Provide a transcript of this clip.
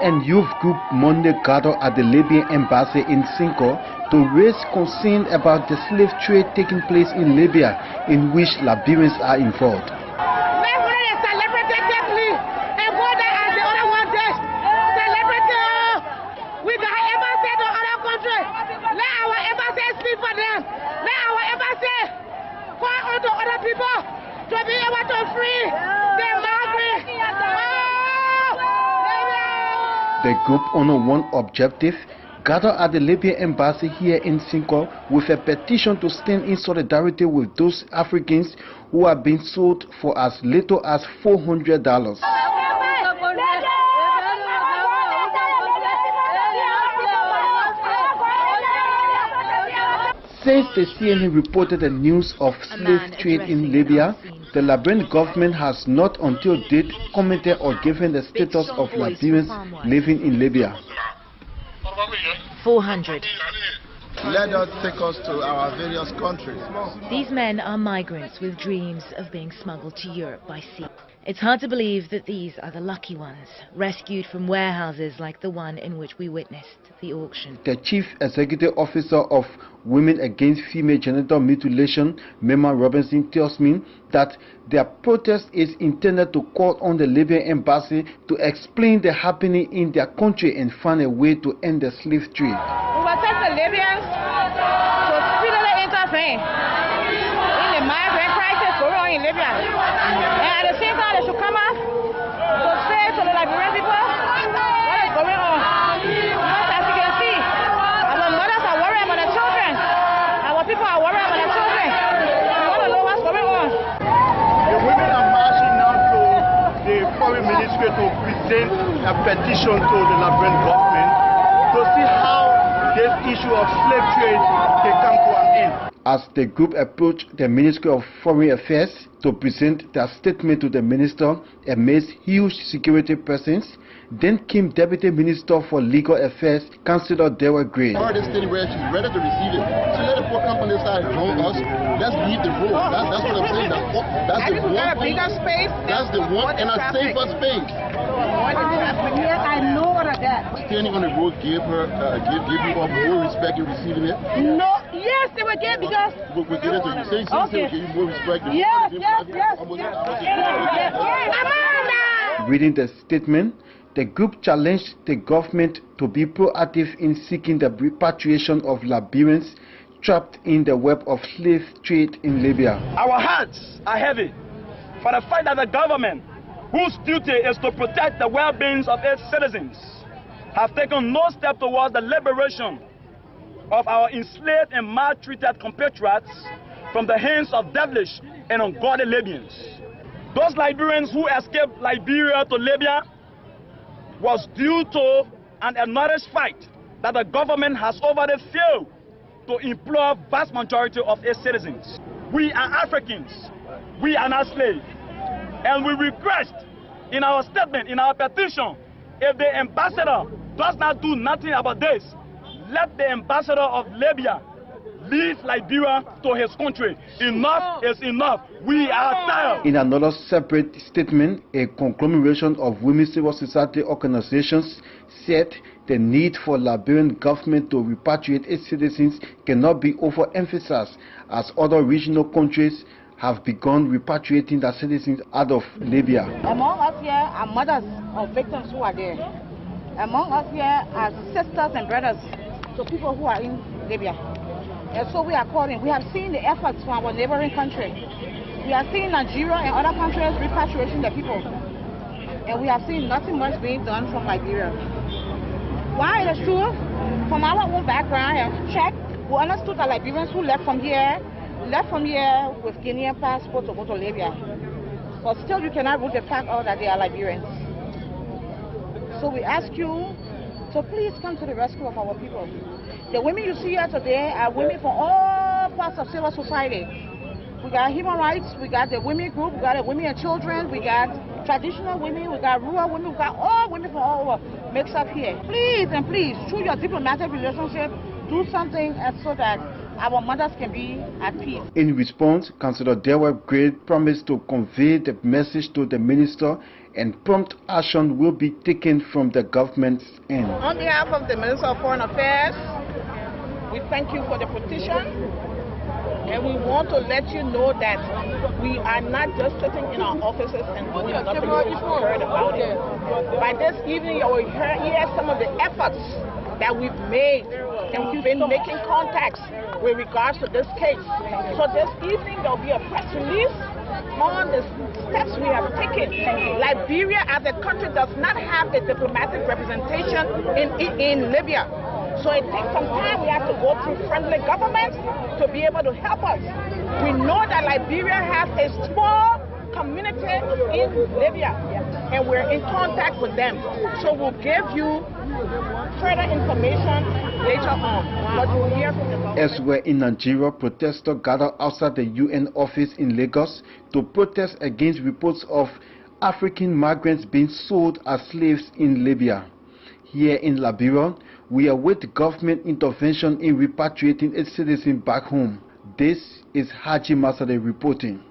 and youth group Monday gathered at the Libyan Embassy in Cinco to raise concern about the slave trade taking place in Libya, in which Liberians are involved. To be able to free the migrants. The group honor one objective, gathered at the Libyan Embassy here in Cinco with a petition to stand in solidarity with those Africans who are being sold for as little as $400. Since the CNN reported the news of slave trade in Libya, the Liberian government has not until date commented or given the status of Liberians living in Libya. 400. Let us take us to our various countries. These men are migrants with dreams of being smuggled to Europe by sea. It's hard to believe that these are the lucky ones, rescued from warehouses like the one in which we witnessed the auction. The Chief Executive Officer of Women Against Female Genital Mutilation, Mema Robinson, tells me that their protest is intended to call on the Libyan Embassy to explain the happening in their country and find a way to end the slave trade. We will take the Libyans to speedily intervene in the migrant crisis going on in Libya. And at the same time, they should come out to say to the Liberian people what is going on. Because as you can see, our mothers are worried about their children. Our people are worried about their children. We want to know what's going on. The women are marching now to the Foreign Ministry to present a petition to the Liberian government to see how this issue of slave trade can come to an end. As the group approached the Ministry of Foreign Affairs to present their statement to the minister amidst huge security presence, then came Deputy Minister for Legal Affairs, Councillor Dewa Gray. Part of this thing where she's ready to receive it. So let the poor company start join us. Let's leave the road. That's what I'm saying. That's the one bigger space. That's the one and a safer space. Yes, I know what I got. Standing on the road give you more respect in receiving it. No, yes, they were good because. We get it to you. Say Okay. give you more respect. Yes. Reading the statement, the group challenged the government to be proactive in seeking the repatriation of Liberians trapped in the web of slave trade in Libya. Our hearts are heavy for the fact that the government, whose duty is to protect the well-being of its citizens, have taken no step towards the liberation of our enslaved and maltreated compatriots from the hands of devilish and ungodly Libyans. Those Liberians who escaped Liberia to Libya was due to an acknowledged fact that the government has already failed to employ vast majority of its citizens. We are Africans, we are not slaves, and we request in our statement, in our petition, if the ambassador does not do nothing about this, let the ambassador of Libya leave Liberia to his country. Enough is enough. We are tired. In another separate statement, a conglomeration of women civil society organizations said the need for Liberian government to repatriate its citizens cannot be overemphasized, as other regional countries have begun repatriating their citizens out of Libya. Among us here are mothers of victims who are there. Among us here are sisters and brothers to people who are in Libya. And so we are calling. We have seen the efforts from our neighboring country. We have seen Nigeria and other countries repatriating the people. And we have seen nothing much being done from Liberia. Why? It is true. From our own background and check, we understood that Liberians who left from here with Guinean passport to go to Libya. But still you cannot rule the fact out that they are Liberians. So we ask you to please come to the rescue of our people. The women you see here today are women from all parts of civil society. We got human rights, we got the women group, we got the women and children, we got traditional women, we got rural women, we got all women from all over mixed up here. Please and please, through your diplomatic relationship, do something so that our mothers can be at peace. In response, Councillor Delwar Gray promised to convey the message to the minister and prompt action will be taken from the government's end. On behalf of the Minister of Foreign Affairs, we thank you for the petition, and we want to let you know that we are not just sitting in our offices and doing nothing. We heard about it. By this evening, you will hear some of the efforts that we've made, and we've been making contacts with regards to this case. So this evening, there will be a press release on the steps we have taken. Liberia as a country does not have a diplomatic representation in Libya. So it takes some time. We have to go through friendly governments to be able to help us. We know that Liberia has a small community in Libya, and we're in contact with them. So we'll give you further information later on. But we'll hear from the government. Elsewhere in Nigeria, protesters gathered outside the UN office in Lagos to protest against reports of African migrants being sold as slaves in Libya. Here in Liberia, we await government intervention in repatriating its citizens back home. This is Haji reporting.